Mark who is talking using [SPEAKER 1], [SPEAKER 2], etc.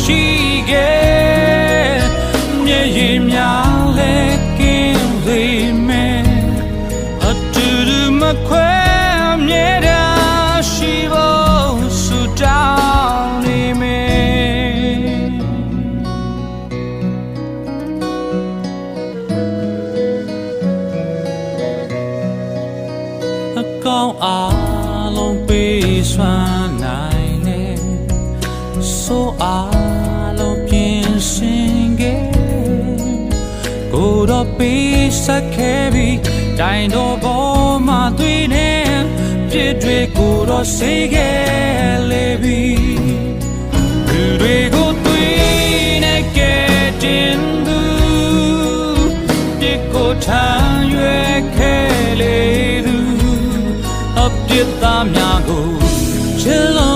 [SPEAKER 1] ရှိခဲ့မြေရင်များလဲကင်းလေမယ်အတူတူမခွဲမြဲတမ်းရှိဖို့ဆုတောင်းနေမယ်အကောင်းအားလုံးပေးစွမ်းနိုင်လေဆိုအားလုံးပြင်ဆင်ခဲ့ကိုယ်တော့ပေးဆက်ခဲ့ပြီးတိုင်းတော်ပေါ်မှာတွေ့နေပြည့်တွေကိုတော့စေခဲ့လေပြီလူတွေကိုတွေ့နေခဲ့တင်သူပြည့်ကိုထမ်းရွယ်ခဲ့လေသူအပြစ်သားများကိုချစ်လို့